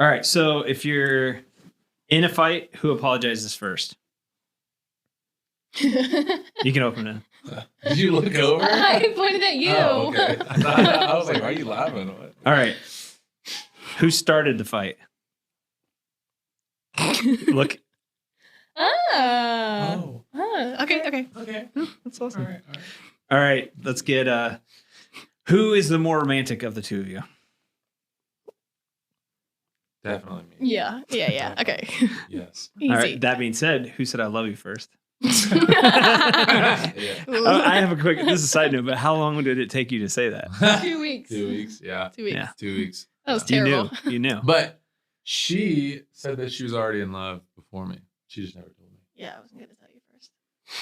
All right. So if you're in a fight, who apologizes first? You can open it. Did you look over? I pointed at you. Oh, okay. I was like, why are you laughing? What? All right. Who started the fight? Look. Oh. Okay. Okay. That's awesome. All right. All right. Let's get who is the more romantic of the two of you? Definitely me. Yeah. Okay. Yes. Easy. All right. That being said, who said I love you first? Yeah. I have a quick. This is a side note, but how long did it take you to say that? 2 weeks. 2 weeks. Yeah. 2 weeks. Yeah. 2 weeks. That was You terrible. knew. You knew. But she said that she was already in love before me. She just never told me. Yeah, I wasn't going to tell you first.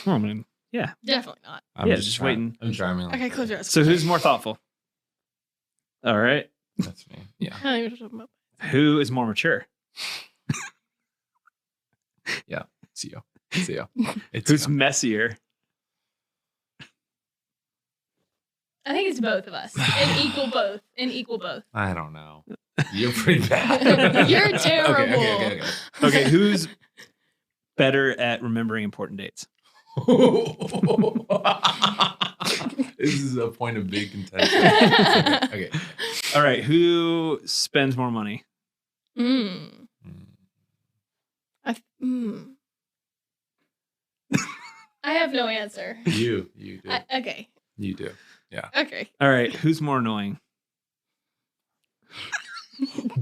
Well, I mean, yeah. Definitely not. I'm Yeah, just waiting. I'm charming. Okay, close your eyes. So who's more thoughtful? All right. That's me. Yeah. I don't even know what you're talking about. Who is more mature? See you. It's Who's messier? I think it's both of us. And equal both. I don't know. You're pretty bad. You're terrible. Okay. Okay, who's better at remembering important dates? This is a point of big contention. Okay. All right, who spends more money? I have no answer. You do. Okay. You do. Yeah. Okay. All right, who's more annoying?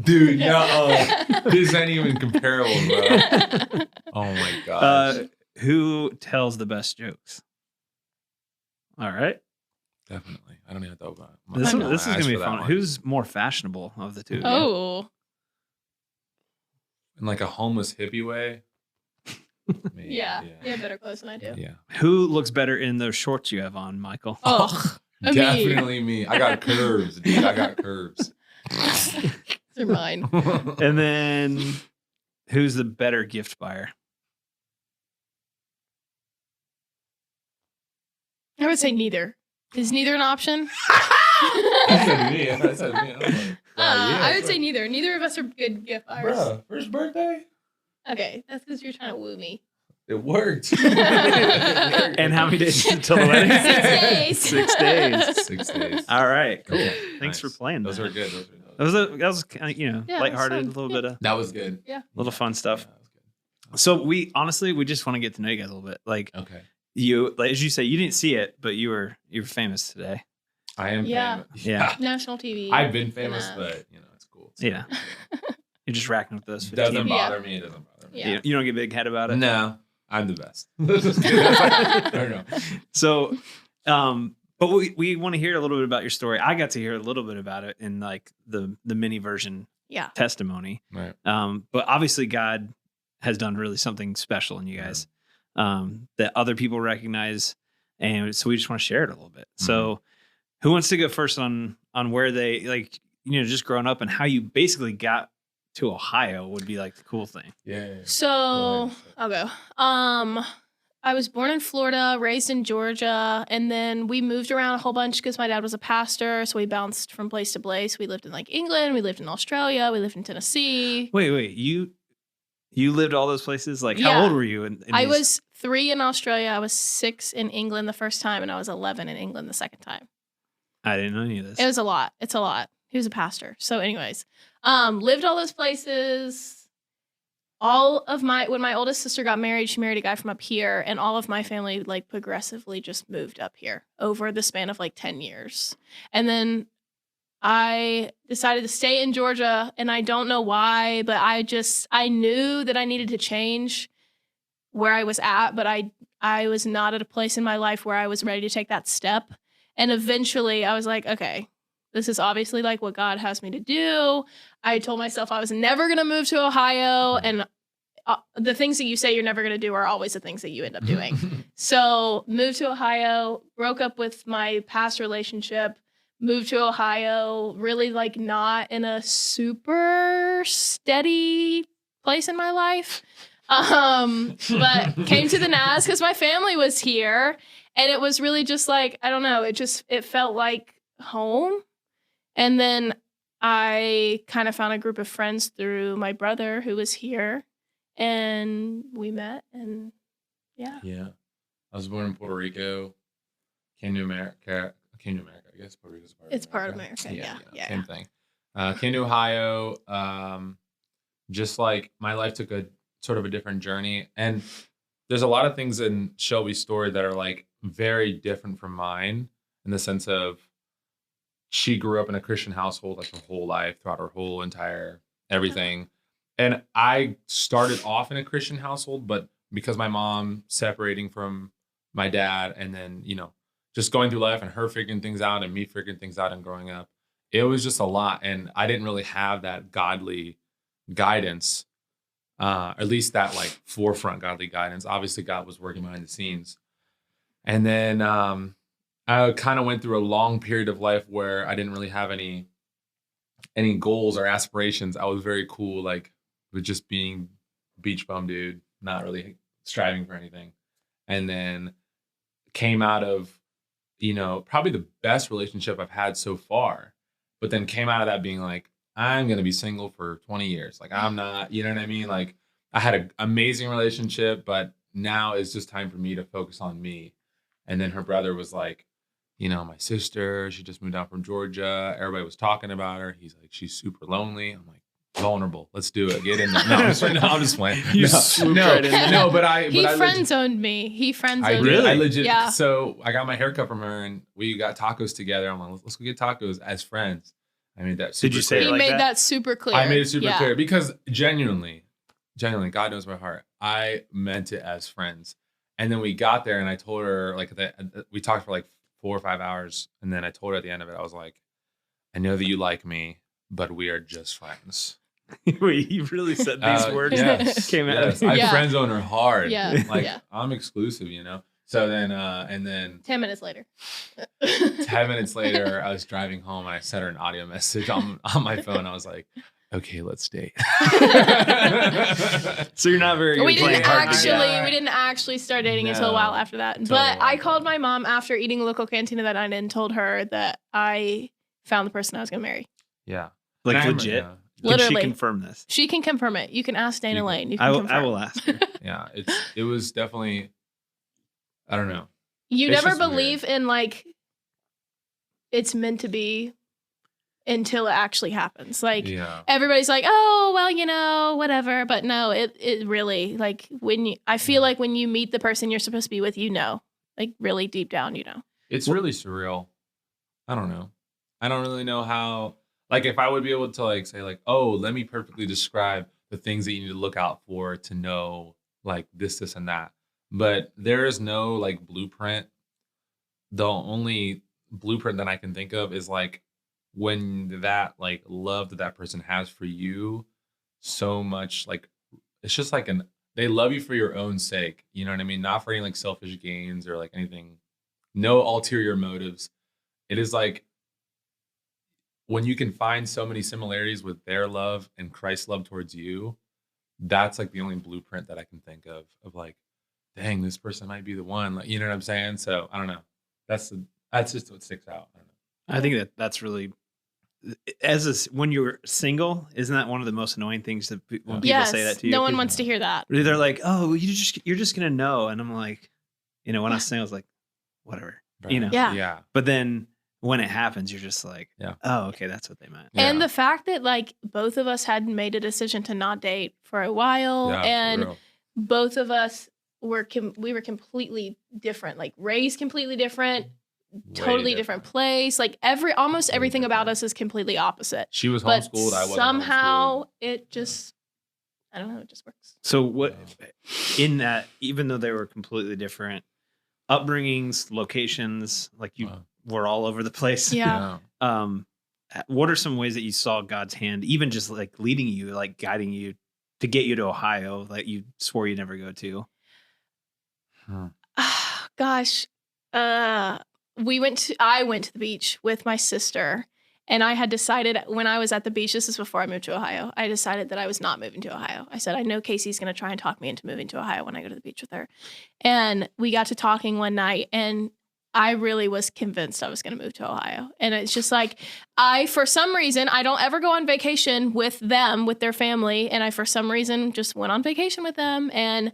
Dude, no. This ain't even comparable, bro. Oh my gosh. Who tells the best jokes? All right. Definitely. I don't even know about This know. is going to be fun. Who's more fashionable of the two? Oh. In like a homeless hippie way? Me, Yeah. You have better clothes than I do. Yeah. Who looks better in those shorts you have on, Michael? Oh. Me. Definitely me. I got curves, dude. I got curves. They're mine. And then who's the better gift buyer? I would say neither. Is neither an option? I said me. I said me. I'm like, yeah, I would say neither. Neither of us are good gift buyers. Bruh, first birthday? Okay, that's because you're trying to woo me. It worked. And how many days until the wedding? 6 days. 6 days. 6 days. All right, cool. Okay, Thanks nice. for playing. Those that. were good. That was kind of, Yeah, lighthearted, a that's fun. little bit of That was good. Yeah. little fun stuff. Yeah, that was good. So we just want to get to know you guys a little bit. Like Okay. you, like, as you say, you didn't see it, but you were famous today. I am Yeah. famous. Yeah. National TV. I've been famous, Yeah. but it's cool. It's Yeah. cool. You're just racking with those. It doesn't 15. bother me. It doesn't bother me. Yeah. You don't get big head about it. No, I'm the best. I don't know. So, but we want to hear a little bit about your story. I got to hear a little bit about it in like the mini version Yeah. Right. testimony. But obviously God has done really something special in you guys that other people recognize. And so we just want to share it a little bit. So who wants to go first on where they just growing up and how you basically got to Ohio would be like the cool thing. Yeah. So I'll go. I was born in Florida, raised in Georgia, and then we moved around a whole bunch because my dad was a pastor. So we bounced from place to place. We lived in like England, we lived in Australia, we lived in Tennessee. Wait, you lived all those places? Like how Yeah. old were you? In I these- was 3 in Australia. I was 6 in England the first time, and I was 11 in England the second time. I didn't know any of this. It was a lot. It's a lot. He was a pastor. So anyways, lived all those places. When my oldest sister got married, she married a guy from up here, and all of my family like progressively just moved up here over the span of like 10 years. And then I decided to stay in Georgia, and I don't know why, but I knew that I needed to change where I was at, but I was not at a place in my life where I was ready to take that step. And eventually I was like, okay, this is obviously like what God has me to do. I told myself I was never going to move to Ohio. And the things that you say you're never going to do are always the things that you end up doing. So moved to Ohio, broke up with my past relationship, moved to Ohio, really like not in a super steady place in my life. But came to the NAS because my family was here. And it was really just like, I don't know, it felt like home. And then I kind of found a group of friends through my brother who was here, and we met, and yeah. Yeah. I was born in Puerto Rico, came to America. I guess Puerto Rico's part of America. It's part of America. Yeah. Same thing. Came to Ohio. Just like my life took a sort of a different journey. And there's a lot of things in Shelby's story that are like very different from mine in the sense of she grew up in a Christian household like her whole life, throughout her whole entire everything. And I started off in a Christian household, but because my mom separating from my dad and then, just going through life and her figuring things out and me figuring things out and growing up, it was just a lot. And I didn't really have that godly guidance, at least that like forefront godly guidance. Obviously, God was working behind the scenes. And then I kind of went through a long period of life where I didn't really have any goals or aspirations. I was very cool, like with just being beach bum dude, not really striving for anything. And then came out of, probably the best relationship I've had so far, but then came out of that being like, I'm going to be single for 20 years. Like I'm not, you know what I mean? Like I had an amazing relationship, but now it's just time for me to focus on me. And then her brother was like, my sister, she just moved out from Georgia. Everybody was talking about her. He's like, she's super lonely. I'm like, vulnerable. Let's do it. Get in there. No, I'm just playing. No, but he friend zoned me. He friend zoned me. I legit. Yeah. So I got my haircut from her, and we got tacos together. I'm like, let's go get tacos as friends. I made that. Super Did you say clear. it like made that super clear? I made it super clear because genuinely, God knows my heart. I meant it as friends. And then we got there, and I told her we talked for like 4 or 5 hours, and then I told her at the end of it, I was like, I know that you like me, but we are just friends. Wait, you really said these words? Yes, came out. Yes. I friend zone her hard. Yeah. I'm exclusive, So then, and then 10 minutes later. 10 minutes later, I was driving home and I sent her an audio message on my phone. I was like, okay, let's date. So you're not very good. We didn't actually start dating until a while after that. Totally. But I called my mom after eating local cantina that night and told her that I found the person I was going to marry. Yeah. Like legit? Literally. Can she confirm this? She can confirm it. You can ask Dana Lane. I will ask her. Yeah. It was definitely, I don't know. You never believe in like it's meant to be until it actually happens. Like everybody's like, oh, well, whatever. But no, it really like I feel like when you meet the person you're supposed to be with, like really deep down, It's really surreal. I don't know. I don't really know how, like if I would be able to like say like, oh, let me perfectly describe the things that you need to look out for to know like this, and that. But there is no like blueprint. The only blueprint that I can think of is like when that like love that person has for you so much, like it's just like they love you for your own sake. You know what I mean? Not for any like selfish gains or like anything, no ulterior motives. It is like when you can find so many similarities with their love and Christ's love towards you, that's like the only blueprint that I can think of like, dang, this person might be the one. Like, you know what I'm saying? So I don't know. That's just what sticks out. I don't know. I think that's really, when you're single, isn't that one of the most annoying things that when people say that to you? No one wants to hear that. They're like, oh, you're just gonna know, and I'm like, when I was single, I was like, whatever, right. Yeah. But then when it happens, you're just like, oh, okay, that's what they meant. And the fact that like both of us had made a decision to not date for a while, and both of us were completely different, like raised completely different, totally different place. Like almost everything about us is completely opposite. She was homeschooled. I wasn't. Somehow it just, I don't know, it just works. So what in that, even though they were completely different upbringings, locations, like you were all over the place. Yeah. What are some ways that you saw God's hand, even just like leading you, like guiding you to get you to Ohio that you swore you'd never go to? Gosh. I went to the beach with my sister, and I had decided when I was at the beach, this is before I moved to Ohio, I decided that I was not moving to Ohio. I said, I know Casey's going to try and talk me into moving to Ohio when I go to the beach with her. And we got to talking one night, and I really was convinced I was going to move to Ohio. And it's just like, for some reason, I don't ever go on vacation with them, with their family. And I, for some reason, just went on vacation with them. And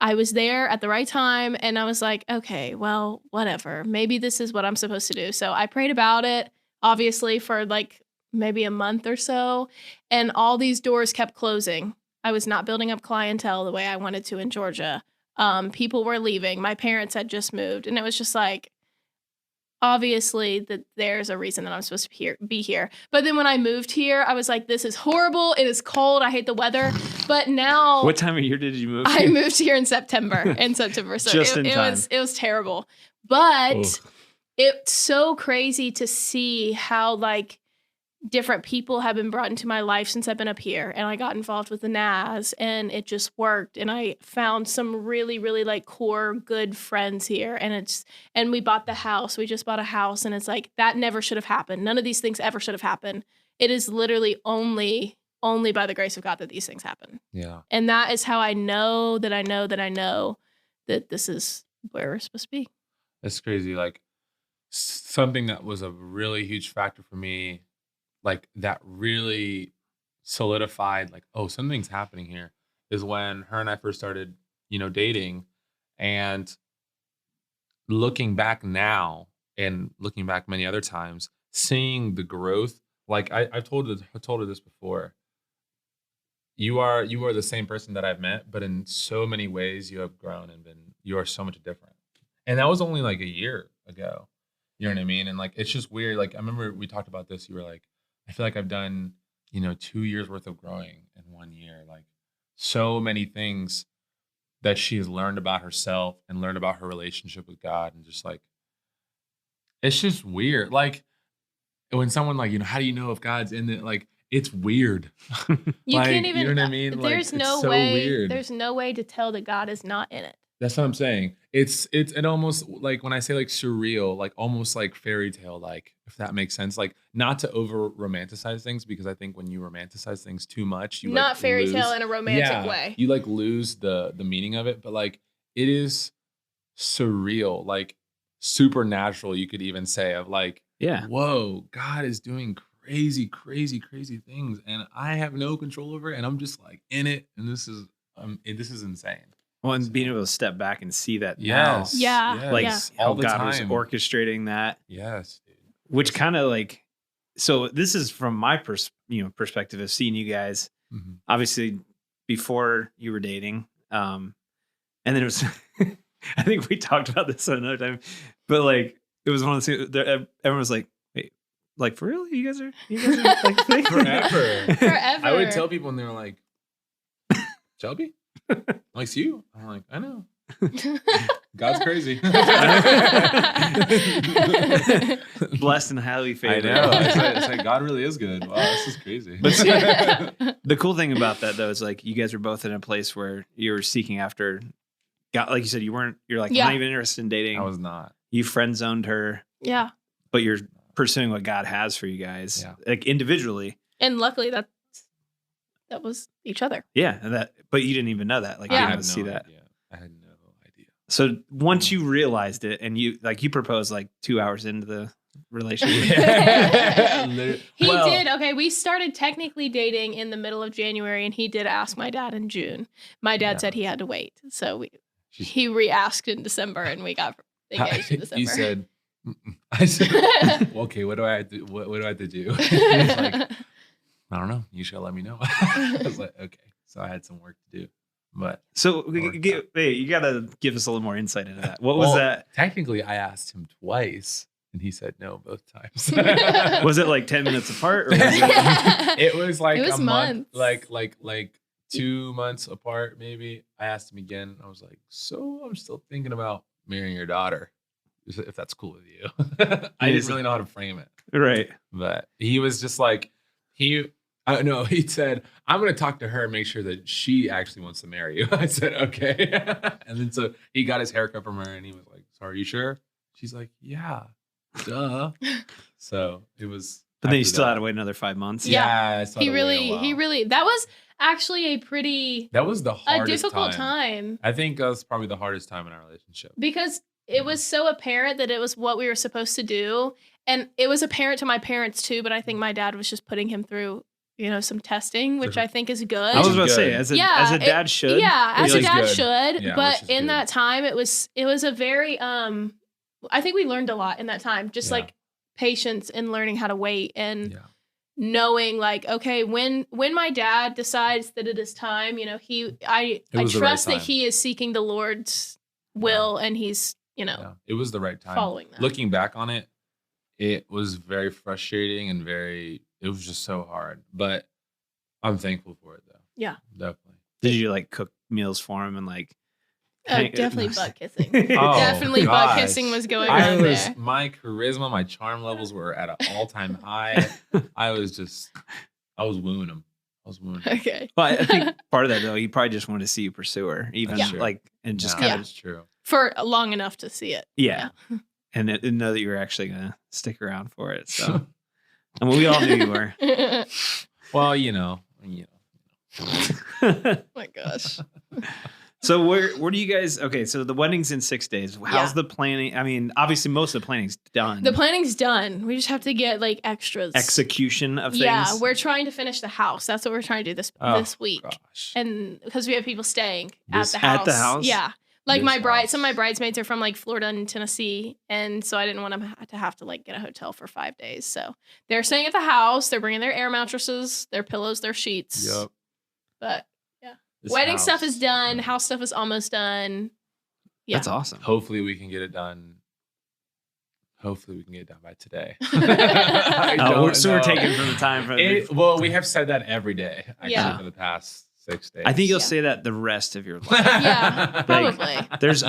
I was there at the right time. And I was like, okay, well, whatever. Maybe this is what I'm supposed to do. So I prayed about it, obviously, for like maybe a month or so. And all these doors kept closing. I was not building up clientele the way I wanted to in Georgia. People were leaving. My parents had just moved. And it was just like, obviously that there's a reason that I'm supposed to be here. But then when I moved here, I was like, this is horrible. It is cold. I hate the weather. But now, what time of year did you move? I moved here in September. So just in time. It was terrible. But Oof. it's so crazy to see how like different people have been brought into my life since I've been up here, and I got involved with the NAS, and it just worked, and I found some really, really like core good friends here, and we bought the house. We just bought a house, and it's like that never should have happened. None of these things ever should have happened. It is literally only by the grace of God that these things happen. Yeah, and that is how I know that this is where we're supposed to be. it's crazy. Like something that was a really huge factor for me, like that really solidified like, oh, something's happening here, is when her and I first started, dating. And looking back now and looking back many other times, seeing the growth, like I've told her this before. You are the same person that I've met, but in so many ways you have grown and you are so much different. And that was only like a year ago. You know what I mean? And like, it's just weird. Like I remember we talked about this. You were like, I feel like I've done, 2 years worth of growing in 1 year. Like so many things that she has learned about herself and learned about her relationship with God. And just like, it's just weird. Like when someone like, how do you know if God's in it? Like, it's weird. You like, can't even, you know what I mean? There's like, no it's so way, weird. there's no way to tell that God is not in it. That's what I'm saying. It almost like when I say like surreal, like almost like fairy tale, like if that makes sense. Like not to over romanticize things, because I think when you romanticize things too much, you not like fairy lose, tale in a romantic way. You like lose the meaning of it. But like it is surreal, like supernatural. You could even say of like, Yeah. whoa, God is doing crazy, crazy, crazy things, and I have no control over it, and I'm just like in it, and this is insane. Well, and being able to step back and see that Yes. now, Yeah. like Yeah. how All the God was time. orchestrating that, Yes, dude. which kind of like, so this is from my perspective of seeing you guys, Mhm. obviously before you were dating, and then it was, I think we talked about this another time, but like it was one of the things. Everyone was like, "Wait, like for real? You guys are like Forever. Forever. I would tell people, and they were like, Shelby? Like, it's you. I'm like, I know. God's crazy. Blessed and highly I favored." know. It's like God really is good. Wow, this is crazy. But see, the cool thing about that though is like you guys were both in a place where you were seeking after God. Like you said, you're like, Yeah. I'm not even interested in dating. I was not. You friend zoned her, Yeah. but you're pursuing what God has for you guys, Yeah. like individually. And luckily that was each other. Yeah, and but you didn't even know that. Like Yeah. you I didn't had even see no that. idea. I had no idea. So once you realized it, and you proposed like 2 hours into the relationship. He did. Okay, we started technically dating in the middle of January, and he did ask my dad in June. My dad said he had to wait, so he re-asked in December, and we got engaged in December. You said, "Mm-mm." I said, well, okay, what do I have to, what do I have to do? He's like, I don't know. You shall let me know. I was like, okay. So I had some work to do. But So hey, you got to give us a little more insight into that. What was that? Technically, I asked him twice, and he said no both times. Was it like 10 minutes apart? Or was it, It was like It was a month, months. like 2 months apart, maybe. I asked him again. I was like, so I'm still thinking about marrying your daughter, if that's cool with you. I didn't really know how to frame it. right. But he was just like, he said, I'm going to talk to her and make sure that she actually wants to marry you. I said, okay. And then so he got his haircut from her and he was like, so are you sure? She's like, yeah, duh. So it was. But then you after still that. had to wait another 5 months. Yeah. I still he had to wait a really, while. that was actually That was the hardest difficult time I think that was probably the hardest time in our relationship. because it was so apparent that it was what we were supposed to do. And it was apparent to my parents too, but I think my dad was just putting him through, some testing, which I think is good. I was about to say, Good. as a dad should. Yeah, as a Which is dad good. should. Yeah, But which is in good. that time, it was a very, I think we learned a lot in that time, just Yeah. like patience and learning how to wait and Yeah. knowing like, okay, when my dad decides that it is time, I was the right trust that time. he is seeking the Lord's will and he's, Yeah. It was the right time. following that. Looking back on it, it was very frustrating and it was just so hard. But I'm thankful for it though. Yeah. Definitely. Did you like cook meals for him and like? Definitely butt kissing. Oh, Definitely butt gosh. kissing was going I on was there. my charisma, my charm levels were at an all-time high. I was wooing him. Okay. But I think part of that though, he probably just wanted to see you pursue her, even That's true. like, and just No, kind of, it's true. For long enough to see it. yeah. And know that you were actually gonna stick around for it. So, and we all knew you were. Well, Oh my gosh. So where do you guys? Okay, so the wedding's in 6 days. How's the planning? I mean, obviously most of the planning's done. The planning's done. We just have to get like extras. Execution of things. Yeah, we're trying to finish the house. That's what we're trying to do this week. Gosh. And because we have people staying This- at the house. At the house? Yeah. Like This some of my house. bridesmaids are from like Florida and Tennessee. And so I didn't want them to have to like get a hotel for 5 days. So they're staying at the house. They're bringing their air mattresses, their pillows, their sheets. Yep. But This wedding stuff house. is done. House stuff is almost done. Yeah. That's awesome. Hopefully we can get it done. Hopefully we can get it done by today. So we're taking from the time for Well, we have said that every day actually Yeah. for the past 6 days. I think you'll Yeah. say that the rest of your life. Yeah, probably. There's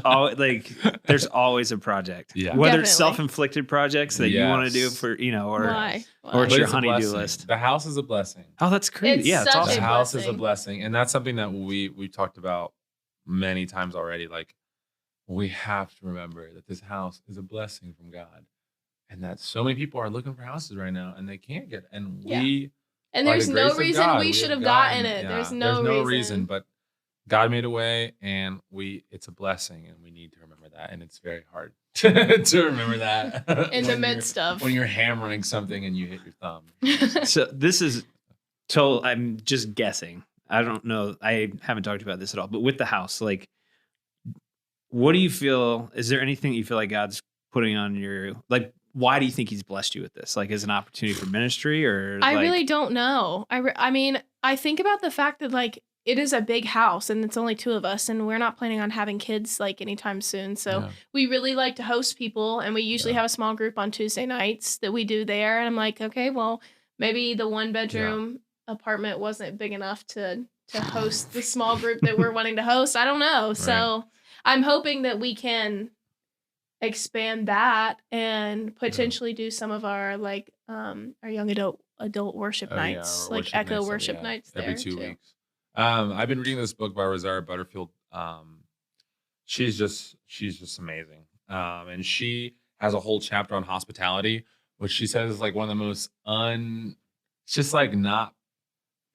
always a project. Yeah. Whether it's Definitely. self-inflicted projects that you want to do Yes. for, or Why? or it's But your it's a honey-do blessing. list. The house is a blessing. Oh, that's crazy. It's Yeah, it's such awesome. The a house is a blessing. blessing, and that's something that we talked about many times already. Like, we have to remember that this house is a blessing from God, and that so many people are looking for houses right now and they can't get it. And Yeah. we And by there's the no grace of reason God, we should have have gotten it. yeah, There's no reason. but God made a way, and it's a blessing, and we need to remember that. And it's very hard to remember that In the when midst of. when you're hammering something and you hit your thumb. So this is I'm just guessing. I don't know. I haven't talked about this at all. But with the house, like, what do you feel? Is there anything that you feel like God's putting on your, like, why do you think he's blessed you with this? Like, as an opportunity for ministry, or I like, really don't know. I mean, I think about the fact that like it is a big house and it's only 2 of us and we're not planning on having kids like anytime soon. So Yeah. we really like to host people and we usually have a small group on Tuesday nights that we do there. And I'm like, okay, well, maybe the 1-bedroom apartment wasn't big enough to host the small group that we're wanting to host. I don't know. So I'm hoping that we can expand that and potentially do some of our like our young adult worship nights, our like worship Echo nights that we worship have nights every there 2 too. weeks. I've been reading this book by Rosaria Butterfield. She's just amazing. And she has a whole chapter on hospitality, which she says is like one of the most it's just like not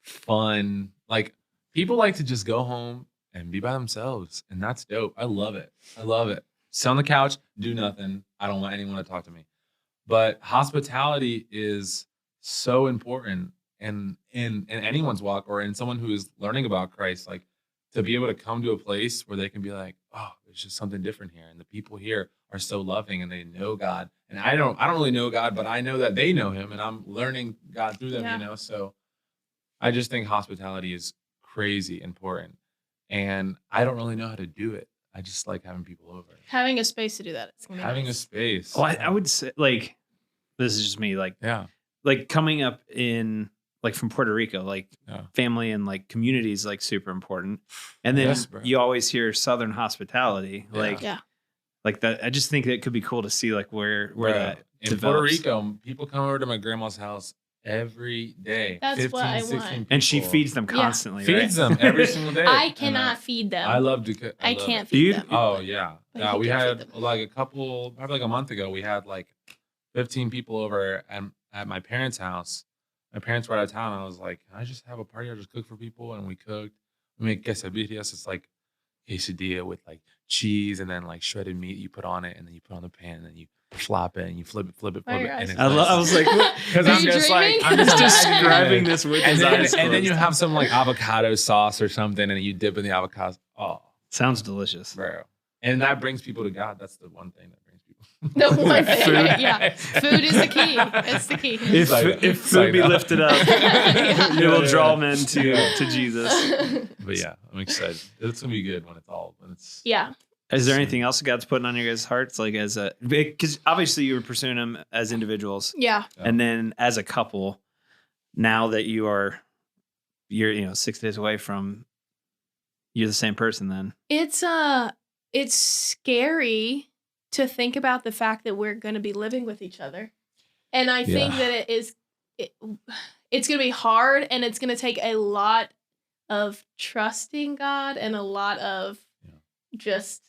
fun. Like, people like to just go home and be by themselves, and that's dope. I love it. Sit on the couch, do nothing. I don't want anyone to talk to me. But hospitality is so important in anyone's walk, or in someone who is learning about Christ, like, to be able to come to a place where they can be like, oh, there's just something different here, and the people here are so loving and they know God. And I don't really know God, but I know that they know him, and I'm learning God through them, Yeah. So I just think hospitality is crazy important. And I don't really know how to do it. I just like having people over. Having a space to do that. It's gonna be Having a nice. space. Well, I would say, like, this is just me, like, Yeah. like coming up in, like, from Puerto Rico, like, Yeah. family and like community is like super important. And then Yes, bro. you always hear Southern hospitality, like, Yeah. like that. I just think that it could be cool to see like where Bro, that in develops. Puerto Rico, people come over to my grandma's house every day. That's 15, what I 16 want. And she people. feeds them Yeah. constantly, Feeds right? them every single day. I And cannot feed them. I love to cook. I love can't it. Do you- feed them. Oh yeah, But yeah. he We can feed had them. like probably like a month ago. We had like 15 people over at my parents' house. My parents were out of town. And I was like, can I just have a party? I'll just cook for people, and we cooked. We made quesadillas. It's like quesadilla with like cheese and then like shredded meat you put on it, and then you put on the pan, and then you flop it and you flip it. Why are And your eyes it's I was like, because Are I'm you just like, dreaming? I'm just describing this with and his then, eyes and then you closed. have some like avocado sauce or something, and you dip in the avocado. Oh, Sounds delicious. bro. And that brings people to God. That's the one thing that brings people. The one thing, Food. yeah. Food is the key. It's the key. If food be lifted up, Yeah. it will draw men to Yeah. Jesus. But yeah, I'm excited. It's gonna be good when it's. Yeah. Is there anything else God's putting on your guys' hearts, like as a, because obviously you were pursuing them as individuals, Yeah. and then as a couple, now that you're 6 days away from, you're the same person then. It's scary to think about the fact that we're going to be living with each other. And I think that it's going to be hard, and it's going to take a lot of trusting God and a lot of just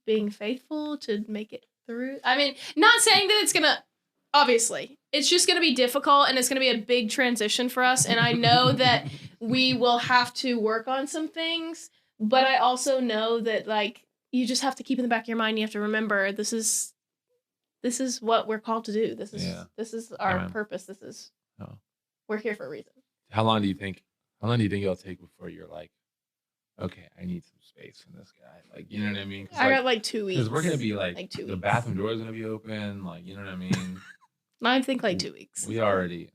being faithful to make it through. I mean, not saying that it's going to, obviously, it's just going to be difficult, and it's going to be a big transition for us. And I know that we will have to work on some things, but I also know that, like, you just have to keep in the back of your mind, you have to remember this is what we're called to do. This is our Amen. purpose. We're here for a reason. How long do you think it'll take before you're like, okay, I need some space from this guy? Like, you know what I mean? I got like 2 weeks. Because we're gonna be like 2 the weeks. bathroom door is gonna be open. Like, you know what I mean? I think like 2 weeks. We're already.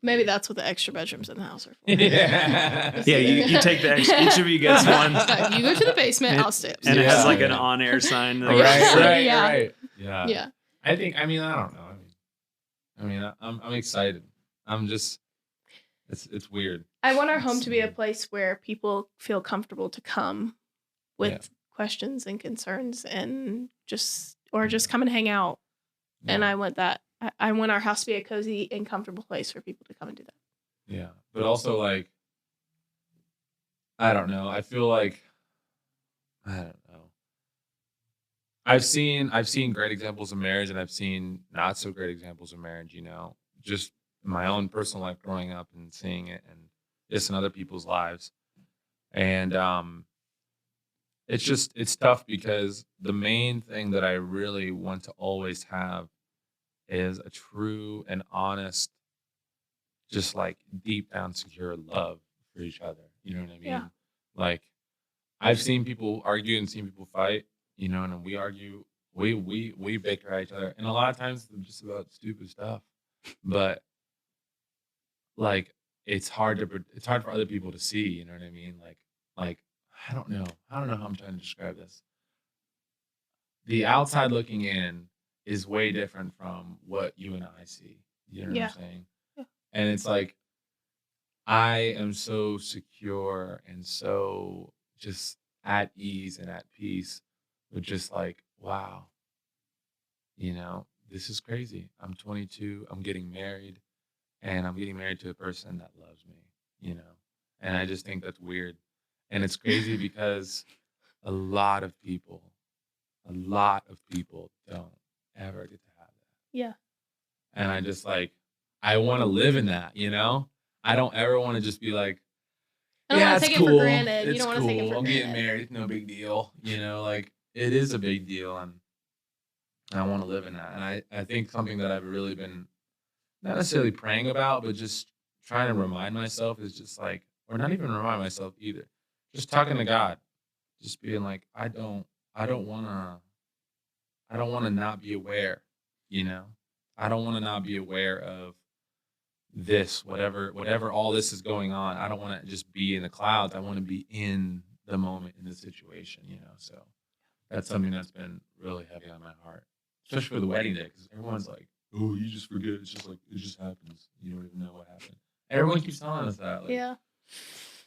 Maybe that's what the extra bedrooms in the house are for. Yeah. Yeah, you take the extra, each of you gets one, You go to the basement, I'll stay upstairs. and it has like an Yeah. on-air sign. Right. Yeah. Yeah. Yeah. I don't know. I'm excited. I'm just. It's weird. I want our home to be a place where people feel comfortable to come with questions and concerns, and just come and hang out. Yeah. And I want that. I want our house to be a cozy and comfortable place for people to come and do that. Yeah, but also like, I don't know. I feel like, I don't know. I've seen great examples of marriage, and I've seen not so great examples of marriage. Just in my own personal life, growing up and seeing it, and just in other people's lives, and it's tough because the main thing that I really want to always have is a true and honest, just like deep down secure love for each other. You know what I mean? Yeah. Like, I've seen people argue and seen people fight, and we argue, we bicker at each other. And a lot of times it's just about stupid stuff. But like, it's hard for other people to see, you know what I mean? Like I don't know how I'm trying to describe this. The outside looking in is way different from what you and I see. You know what I'm saying? Yeah. And it's like, I am so secure and so just at ease and at peace with just like, wow, this is crazy. I'm 22, I'm getting married, and I'm getting married to a person that loves me, and I just think that's weird. And it's crazy because a lot of people don't ever get to have that. Yeah. And I just like, I want to live in that, I don't ever want to just be like, I don't want to it's take it cool. for granted. You It's don't want to take it cool. for I'm getting granted. married. It's no big deal. Like, it is a big deal. And I want to live in that. And I think something that I've really been not necessarily praying about, but just trying to remind myself is just like, or not even remind myself either, just talking to God, just being like, I don't want to not be aware, I don't want to not be aware of this, whatever all this is going on. I don't want to just be in the clouds. I want to be in the moment, in the situation, so that's something that's been really heavy on my heart, especially for the wedding day, because everyone's like, oh, you just forget. It's just like, it just happens. You don't even know what happened. Everyone keeps telling us that. Like, Yeah.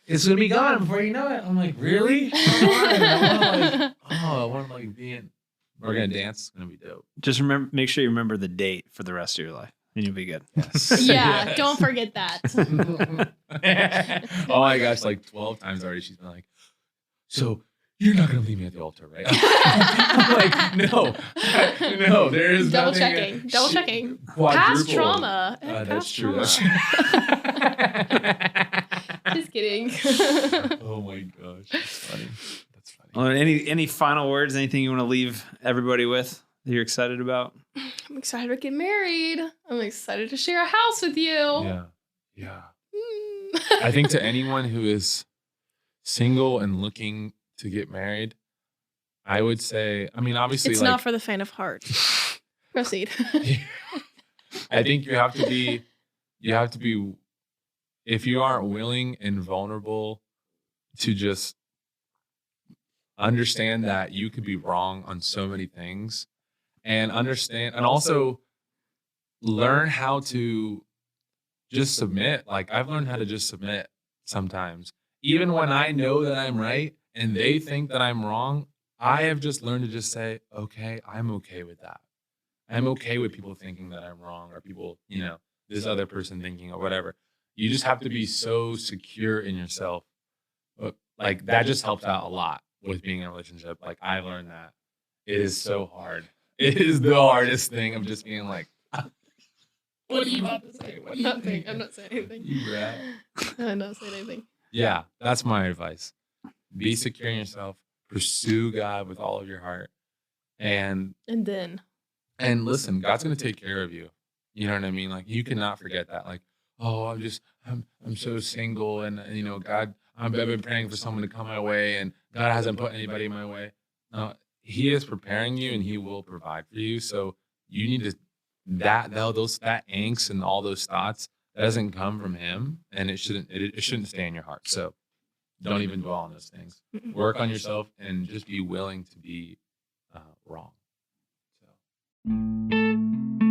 it's going to be gone before you know it. I'm like, really? I want to like be in. We're going to dance. It's going to be dope. Just make sure you remember the date for the rest of your life, and you'll be good. Yes. Yeah. Yes. Don't forget that. Oh my gosh, like 12 times already she's been like, so you're not going to leave me at the altar, right? I'm like, no, there is Double nothing. checking. Quadruple. Past trauma. That's Past true. trauma. Just kidding. Oh my gosh, that's funny. Well, any final words? Anything you want to leave everybody with that you're excited about? I'm excited to get married. I'm excited to share a house with you. Yeah. I think to anyone who is single and looking to get married, I would say, I mean, obviously, it's like, not for the faint of heart. Proceed. I think you have to be, if you aren't willing and vulnerable to just understand that you could be wrong on so many things, and understand, and also learn how to just submit. Like, I've learned how to just submit sometimes. Even when I know that I'm right and they think that I'm wrong, I have just learned to just say, okay, I'm okay with that. I'm okay with people thinking that I'm wrong, or people, this other person thinking, or whatever. You just have to be so secure in yourself. But like, that just helps out a lot with being in a relationship. Like, I learned that it is so hard. It is the hardest thing of just being like, what are you about to say? Nothing. I'm not saying anything. You rat. I'm not saying anything. Yeah, that's my advice. Be secure in yourself. Pursue God with all of your heart. And listen, God's going to take care of you. You know what I mean? Like, you cannot forget that. Like, oh, I'm so single, and God, I've been praying for someone to come my way, and God hasn't put anybody in my way. No, He is preparing you, and He will provide for you. So you need to, that angst and all those thoughts, that doesn't come from Him, and it shouldn't stay in your heart. So don't even dwell on those things. Work on yourself and just be willing to be wrong. So.